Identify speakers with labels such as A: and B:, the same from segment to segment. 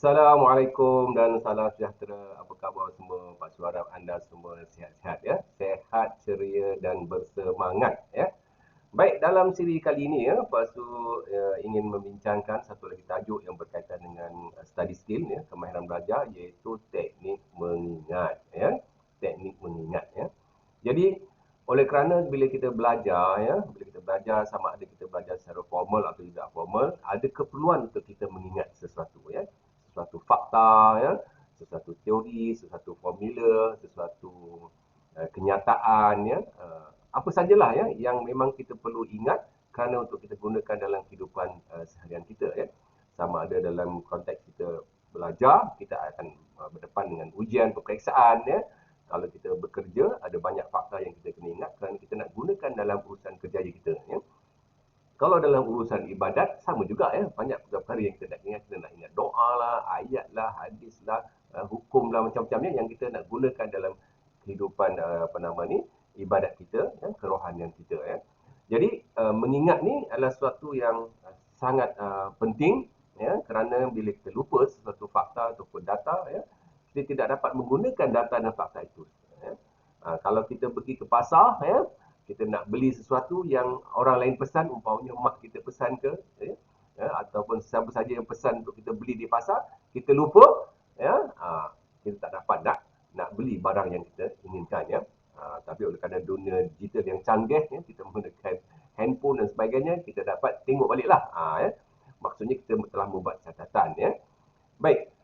A: Assalamualaikum dan salam sejahtera. Apa khabar semua? Pak Suara anda semua sihat-sihat ya. Sehat, ceria dan bersemangat ya. Baik, dalam siri kali ini ya, Pak Su ingin membincangkan satu lagi tajuk yang berkaitan dengan study skill ya, kemahiran belajar iaitu teknik mengingat ya. Teknik mengingat ya. Jadi oleh kerana bila kita belajar ya, bila kita belajar sama ada kita belajar secara formal atau tidak formal, ada keperluan untuk kita mengingat sesuatu ya. Sesuatu fakta ya, sesuatu teori, sesuatu formula, sesuatu kenyataan ya. Apa sajalah ya yang memang kita perlu ingat kerana untuk kita gunakan dalam kehidupan seharian kita ya. Sama ada dalam konteks kita belajar, kita akan berdepan dengan ujian, peperiksaan ya. Kalau kita bekerja, ada banyak fakta yang kita kena ingat kerana kita nak gunakan dalam urusan kerjaya kita ya. Kalau dalam urusan ibadat, sama juga ya. Banyak perkara yang kita nak ingat. Kita nak ingat doa lah, ayat lah, hadis lah, hukum lah, macam-macamnya yang kita nak gunakan dalam kehidupan ibadat kita, ya, kerohanian kita ya. Jadi mengingat ni adalah sesuatu yang sangat penting ya, kerana bila kita lupa sesuatu fakta ataupun data ya, kita tidak dapat menggunakan data dan fakta itu ya. Kalau kita pergi ke pasar ya, kita nak beli sesuatu yang orang lain pesan, umpamanya mak kita pesan ke ya, ataupun siapa saja yang pesan untuk kita beli di pasar, kita lupa ya, kita tak dapat nak beli barang yang kita inginkan ya. Tapi oleh kerana dunia digital yang canggih ya, kita menggunakan handphone dan sebagainya, kita dapat tengok baliklah ya. Maksudnya kita telah membuat catatan ya. Baik,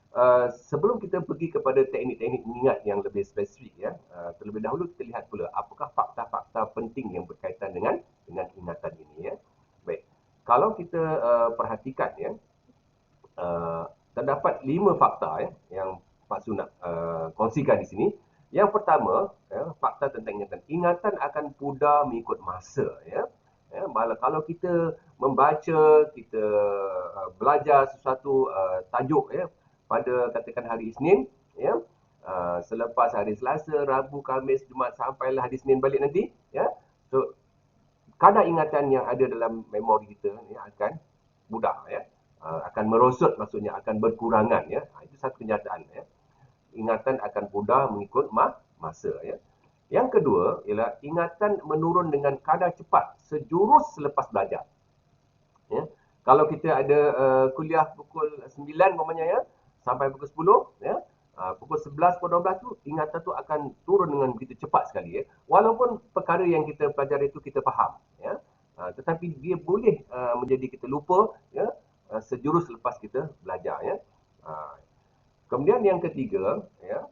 A: sebelum kita pergi kepada teknik-teknik mengingat yang lebih spesifik ya, terlebih dahulu kita lihat pula apakah fakta-fakta penting yang berkaitan dengan ingatan ini ya. Baik, kalau kita perhatikan ya, terdapat 5 fakta ya yang Pak Su nak kongsikan di sini. Yang pertama, ya, fakta tentang ingatan. Ingatan akan pudar mengikut masa ya. Ya, malah kalau kita membaca, kita belajar sesuatu tajuk ya, pada katakan hari Isnin ya, selepas hari Selasa, Rabu, Khamis, Jumaat sampailah hari Isnin balik nanti ya. So kadar ingatan yang ada dalam memori kita ya, akan mudah ya, akan merosot, maksudnya akan berkurangan ya. Itu satu kenyataan ya. Ingatan akan pudar mengikut masa ya. Yang kedua ialah ingatan menurun dengan kadar cepat sejurus selepas belajar. Ya. Kalau kita ada kuliah pukul 9 umpamanya ya, sampai pukul 10 ya, pukul 11 pukul 12 tu ingatan tu akan turun dengan begitu cepat sekali ya. Walaupun perkara yang kita pelajari itu kita faham ya. Tetapi dia boleh menjadi kita lupa ya, sejurus selepas kita belajar ya. Kemudian yang ketiga ya,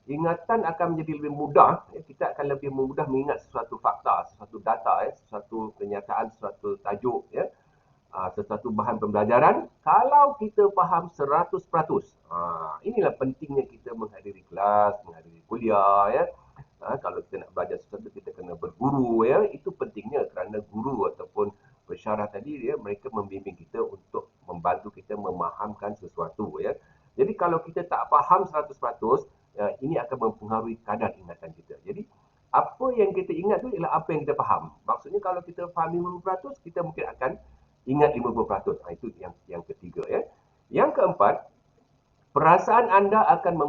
A: ingatan akan menjadi lebih mudah ya, kita akan lebih mudah mengingat sesuatu fakta, sesuatu data ya, sesuatu kenyataan, sesuatu tajuk ya, sesuatu bahan pembelajaran kalau kita faham 100%. Inilah pentingnya kita menghadiri kelas, menghadiri kuliah ya. Kalau kita nak belajar sesuatu, kita kena berguru ya. Itu pentingnya kerana guru ataupun pensyarah tadi dia mereka membimbing kita untuk membantu kita memahamkan sesuatu ya. Jadi kalau kita tak faham 100%, ini akan mempengaruhi kadar ingatan kita. Jadi apa yang kita ingat tu ialah apa yang kita faham. Maksudnya kalau kita faham 50%, kita mungkin akan ingat 50%. Itu yang ketiga ya. Yang keempat, perasaan anda akan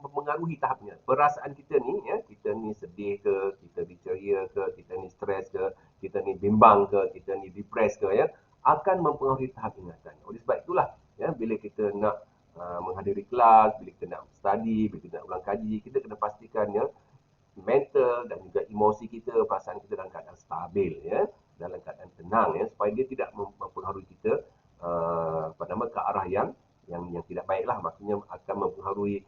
A: mengaruhi tahapnya. Perasaan kita ni ya, kita ni sedih ke, kita ni ceria ke, kita ni stres ke, kita ni bimbang ke, kita ni depres ke ya, akan mempengaruhi tahap ingatan. Oleh sebab itulah ya, bila kita nak menghadiri kelas, bila kita nak study, bila kita nak ulang kaji, kita kena pastikan ya, mental dan juga emosi kita, perasaan kita dalam keadaan stabil ya, dalam keadaan tenang ya, supaya dia tidak mempengaruhi kita ke arah yang tidak baiklah, maksudnya akan mempengaruhi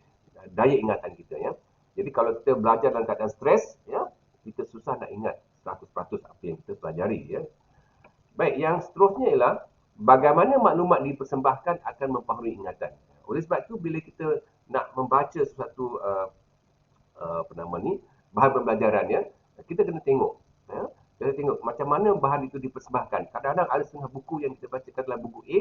A: daya ingatan kita ya. Jadi kalau kita belajar dalam keadaan stres ya, kita susah nak ingat 100% apa yang kita pelajari ya. Baik, yang seterusnya ialah bagaimana maklumat dipersembahkan akan mempengaruhi ingatan. Oleh sebab itu bila kita nak membaca sesuatu bahan pembelajaran ya, kita kena tengok ya. Kita tengok macam mana bahan itu dipersembahkan. Kadang-kadang ada setengah buku yang kita baca dalam buku A,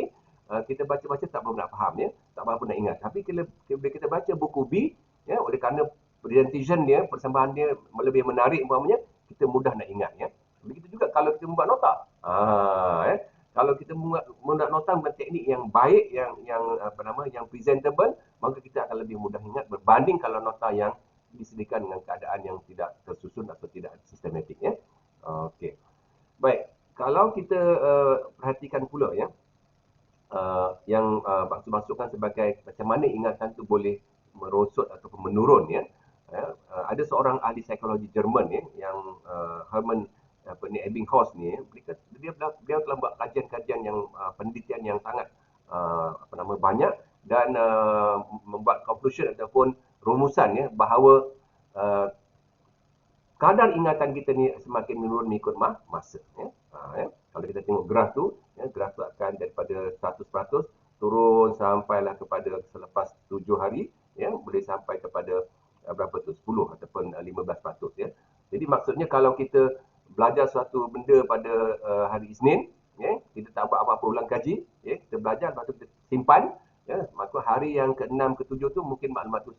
A: kita baca-baca tak berapa nak faham ya, tak berapa nak ingat. Tapi bila kita baca buku B ya, oleh kerana presentation dia, persembahan dia lebih menarik umpamanya, kita mudah nak ingat ya. Begitu juga kalau kita membuat nota. Ya. Kalau kita membuat nota dengan teknik yang baik, yang presentable, maka kita akan lebih mudah ingat berbanding kalau nota yang disediakan dengan keadaan yang tidak tersusun atau tidak sistematik, ya. Okey. Baik, kalau kita perhatikan pula, ya, yang Pak Su masukkan sebagai macam mana ingatan tu boleh merosot ataupun menurun, ya. Ada seorang ahli psikologi Jerman, ya, yang Hermann Ebbinghaus ni, dia telah buat kajian-kajian yang penelitian yang sangat banyak, dan membuat conclusion ataupun rumusan, ya, bahawa uh, kadar ingatan kita ni semakin menurun mengikut masa, ya. Ya. Kalau kita tengok graf tu, ya, graf tu akan daripada 100% turun sampailah kepada selepas 7 hari, ya, boleh sampai kepada berapa tu, 10 ataupun 15%, ya. Jadi maksudnya kalau kita belajar suatu benda pada hari Isnin, ya, kita tak buat apa-apa ulang kaji, ya, kita belajar, lepas tu kita simpan, ya, maka hari yang ke-6 ke-7 tu mungkin maklumat tu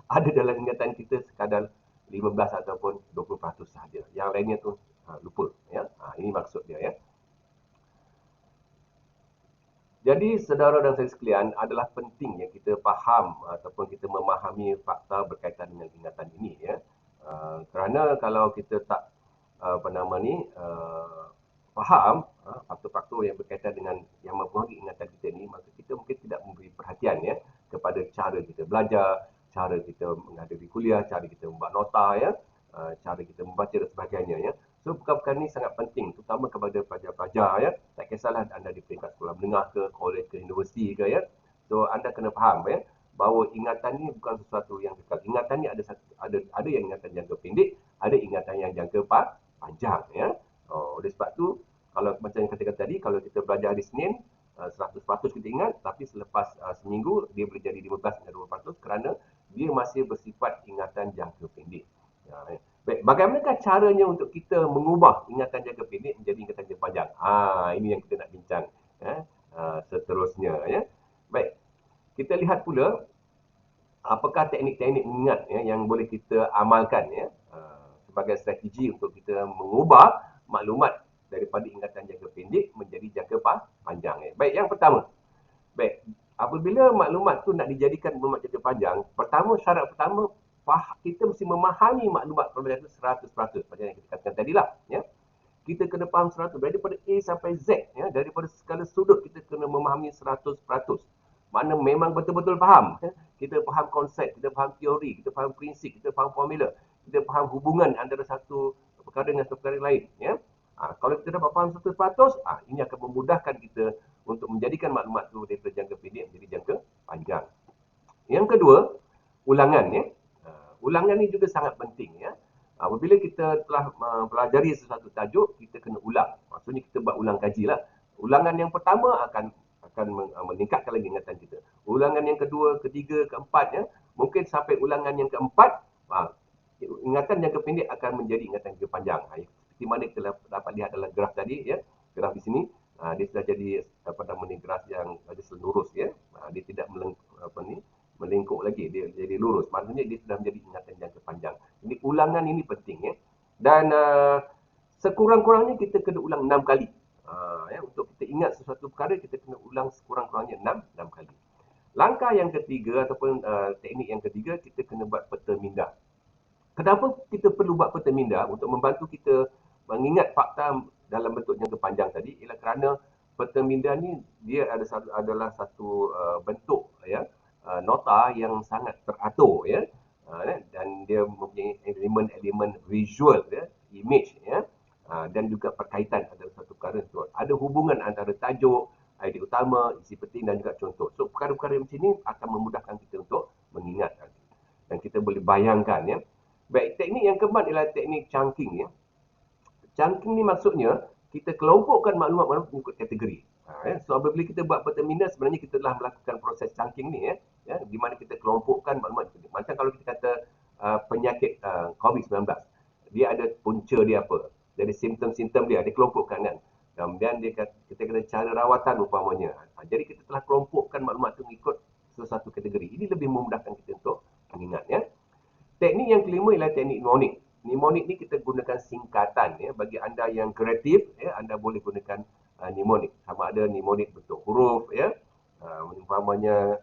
A: ada dalam ingatan kita sekadar 15 ataupun 20% sahaja. Yang lainnya tu lupa, ya. Ini maksud dia, ya. Jadi saudara dan saya sekalian, adalah penting ya kita faham ataupun kita memahami fakta berkaitan dengan ingatan ini, ya. Kerana kalau kita tak faham faktor-faktor yang berkaitan dengan yang mempengaruhi ingatan kita ni, maka kita mungkin tidak memberi perhatian, ya, kepada cara kita belajar, cara kita menghadapi kuliah, cara kita membuat nota, ya, cara kita membaca dan sebagainya, ya. So perkara-perkara ini sangat penting, terutama kepada pelajar-pelajar, ya. Tak kisahlah anda di peringkat sekolah menengah ke, kolej ke, universiti ke, ya. So anda kena faham, ya, bahawa ingatan ini bukan sesuatu yang kekal. Ingatan ini ada yang ingatan jangka pendek, ada ingatan yang jangka panjang, ya. Oleh sebab tu, kalau macam yang katakan tadi, kalau kita belajar hari Senin, 100% kita ingat, tapi selepas seminggu dia boleh jadi 15 hingga 20% kerana dia masih bersifat ingatan jangka pendek. Baik, bagaimanakah caranya untuk kita mengubah ingatan jangka pendek menjadi ingatan jangka panjang? Ini yang kita nak bincang, ya, seterusnya, ya. Baik, kita lihat pula apakah teknik-teknik mengingat, ya, yang boleh kita amalkan, ya, sebagai strategi untuk kita mengubah maklumat daripada ingatan jangka pendek menjadi jangka panjang, ya. Baik, yang pertama. Baik, apabila maklumat tu nak dijadikan maklumat jangka panjang, syarat pertama, kita mesti memahami maklumat pembelajaran itu 100%. Macam yang kita katakan tadi lah, ya. Kita kena faham 100%, daripada A sampai Z, ya, daripada segala sudut kita kena memahami 100%. Mana memang betul-betul faham, ya. Kita faham konsep, kita faham teori, kita faham prinsip, kita faham formula, kita faham hubungan antara satu perkara dengan satu perkara lain, ya. Kalau kita dapat faham 100%, ini akan memudahkan kita untuk menjadikan maklumat itu daripada jangka pendek menjadi jangka panjang. Yang kedua, ulangan, ya. Ulangan ini juga sangat penting, ya. Apabila kita telah mempelajari sesuatu tajuk, kita kena ulang. Maksudnya kita buat ulang kaji lah. Ulangan yang pertama akan meningkatkan lagi ingatan kita. Ulangan yang kedua, ketiga, keempat, ya. Mungkin sampai ulangan yang keempat, ingatan jangka pendek akan menjadi ingatan jangka panjang. Seperti mana kita dapat lihat dalam graf tadi, ya. Graf di sini, dia sudah jadi graf yang lurus, ya. Dia tidak melingkuk lagi, dia jadi lurus. Maksudnya dia sudah menjadi ingatan jangka panjang. Jadi ulangan ini penting, ya. Dan sekurang-kurangnya kita kena ulang 6 kali. Ya, untuk kita ingat sesuatu perkara, kita kena ulang sekurang-kurangnya 6 kali. Langkah yang ketiga ataupun teknik yang ketiga, kita kena buat peta minda. Kenapa kita perlu buat peta minda? Untuk membantu kita mengingat fakta dalam bentuk jangka panjang tadi, ialah kerana peta minda ni dia adalah satu bentuk, ya, nota yang sangat teratur, ya, dan dia mempunyai elemen-elemen visual, ya, image, ya, dan juga perkaitan antara satu perkara tersebut. Ada hubungan antara tajuk, idea utama, isi penting dan juga contoh. So perkara-perkara macam ini akan memudahkan kita untuk mengingat dan kita boleh bayangkan, ya. Baik, teknik yang keempat ialah teknik chunking, ya. Chunking ni maksudnya kita kelompokkan maklumat mengikut kategori. So apabila kita buat peta minda, sebenarnya kita telah melakukan proses chunking ni, ya, di mana kita kelompokkan maklumat. Macam kalau kita kata penyakit COVID-19, dia ada punca dia apa, dari simptom-simptom dia kelompokkan, kan. Kemudian kita kena cara rawatan umpamanya. Jadi kita telah kelompokkan maklumat itu mengikut sesuatu kategori. Ini lebih memudahkan kita untuk mengingat, ya. Teknik yang kelima ialah teknik mnemonik. Mnemonik ni kita gunakan singkatan, ya. Bagi anda yang kreatif, ya, anda boleh gunakan mnemonik. Sama ada mnemonik bentuk huruf, ya. Umpamanya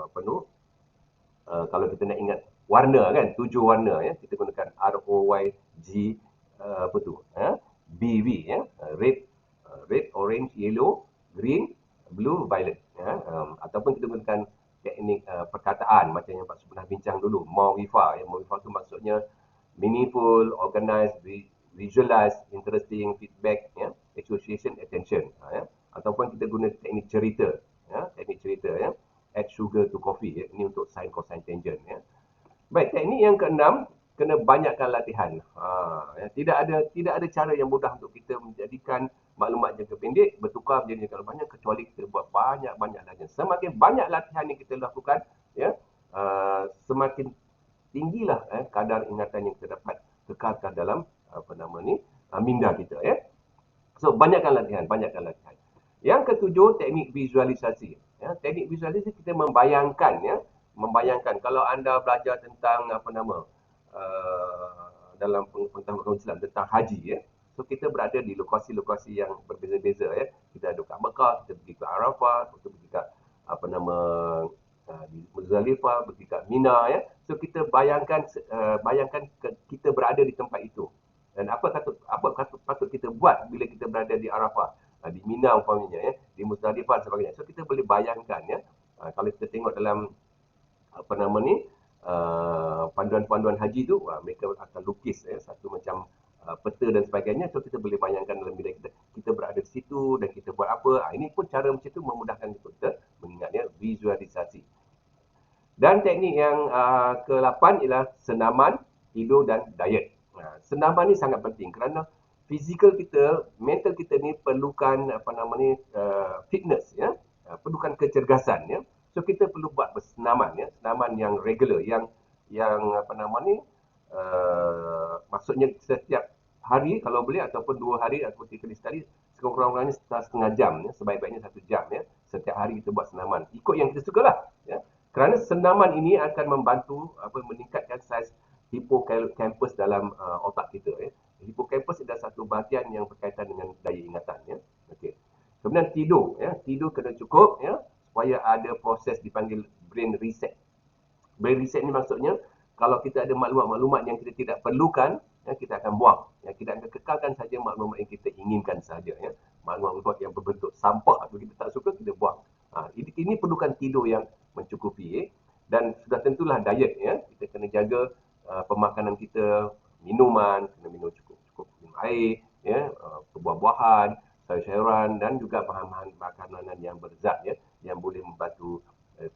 A: apa tu? Kalau kita nak ingat warna kan, 7 warna ya, kita gunakan ROYG apa tu? BV ya, red, orange, yellow, green, blue, violet ya. Ataupun kita gunakan teknik perkataan macam yang Pak Su pernah bincang dulu, MOWIFA ya. MOWIFA tu maksudnya meaningful, organized, visualize, interesting, feedback ya, association, attention ya. Ataupun kita guna teknik cerita ya, teknik cerita ya, add sugar to coffee ya. Ini untuk sin, cosine, tangent ya. Baik, teknik yang keenam, kena banyakkan latihan. Ya, tidak ada cara yang mudah untuk kita menjadikan maklumat jangka pendek bertukar menjadi jangka panjang kecuali kita buat banyak-banyak latihan. Semakin banyak latihan yang kita lakukan ya, semakin tinggilah kadar ingatan yang kita dapat kekalkan dalam minda kita ya. So banyakkan latihan. Yang ketujuh, teknik visualisasi. Ya, teknik visualisasi kita membayangkan ya, kalau anda belajar tentang dalam pengetahuan Islam tentang haji ya. So kita berada di lokasi-lokasi yang berbeza-beza ya. Kita ada kat Mekah, kita pergi ke Arafah, kita pergi kat di Muzdalifah, pergi kat Mina ya. So kita bayangkan kita berada di tempat itu. Dan apa patut kita buat bila kita berada di Arafah, di Mina umpamanya ya, di Muzdalifah dan sebagainya. So kita boleh bayangkan ya. Kalau kita tengok dalam panduan-panduan haji tu, mereka akan lukis satu macam peta dan sebagainya. So kita boleh bayangkan dalam bila kita berada di situ dan kita buat apa. Ini pun cara macam tu memudahkan kita mengingatnya, visualisasi. Dan teknik yang ke-8 ialah senaman, tidur dan diet. Senaman ni sangat penting kerana fizikal kita, mental kita ni perlukan fitness ya, perlukan kecergasan ya. So kita perlu buat bersenaman ya, senaman yang regular, yang maksudnya setiap hari kalau boleh, ataupun 2 hari ataupun 3 kali sekali, sekurang-kurangnya setengah jam ya, sebaik-baiknya 1 jam ya. Setiap hari kita buat senaman, ikut yang kita sukalah ya. Kerana senaman ini akan membantu meningkatkan saiz hippocampus dalam otak kita ya. Hippocampus adalah satu bahagian yang berkaitan dengan daya ingatan ya. Okey. Kemudian tidur ya, tidur kena cukup ya, supaya ada proses dipanggil brain reset. Brain reset ni maksudnya kalau kita ada maklumat-maklumat yang kita tidak perlukan ya, kita akan buang ya, kita akan kekalkan saja maklumat yang kita inginkan saja ya. Maklumat-maklumat yang berbentuk sampah atau kita tak suka, kita buang. Ini perlukan tidur yang mencukupi dan sudah tentulah diet ya, kita kena jaga pemakanan kita, minuman, kena minum cukup minum air ya, buah-buahan, sayur-sayuran dan juga bahan-bahan makanan yang berzat ya, yang boleh membantu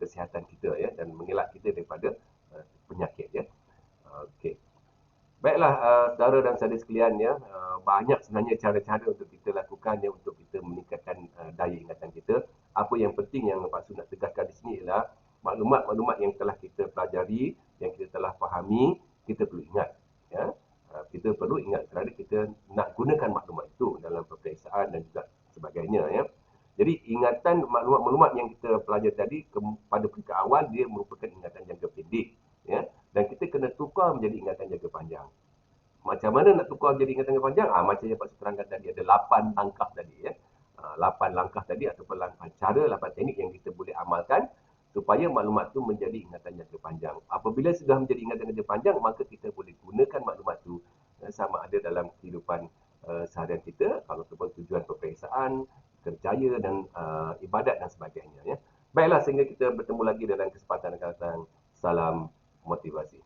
A: kesihatan kita ya, dan mengelak kita daripada penyakit ya. Okey. Baiklah saudara dan saudari sekalian ya, banyak sebenarnya cara-cara untuk kita lakukan ya, untuk kita meningkatkan daya ingatan kita. Apa yang penting yang Pak Su nak tegaskan di sini ialah maklumat-maklumat yang telah kita pelajari, yang kita telah fahami, kita perlu ingat ya. Kita perlu ingat kerana kita nak gunakan maklumat itu dalam peperiksaan dan juga sebagainya ya. Jadi ingatan maklumat-maklumat yang kita pelajari tadi pada peringkat awal dia merupakan ingatan jangka pendek ya, dan kita kena tukar menjadi ingatan jangka panjang. Macam mana nak tukar menjadi ingatan jangka panjang? Macam yang Pak Su terangkan tadi, ada 8 langkah tadi ya. 8 langkah tadi ataupun cara, 8 teknik yang kita boleh amalkan supaya maklumat itu menjadi ingatan jangka panjang. Apabila sudah menjadi ingatan jangka panjang, maka kita boleh gunakan maklumat itu sama ada dalam kehidupan seharian kita, kalau tujuan peperiksaan, kerjaya dan ibadat dan sebagainya ya. Baiklah, sehingga kita bertemu lagi dalam kesempatan akan datang. Salam motivasi.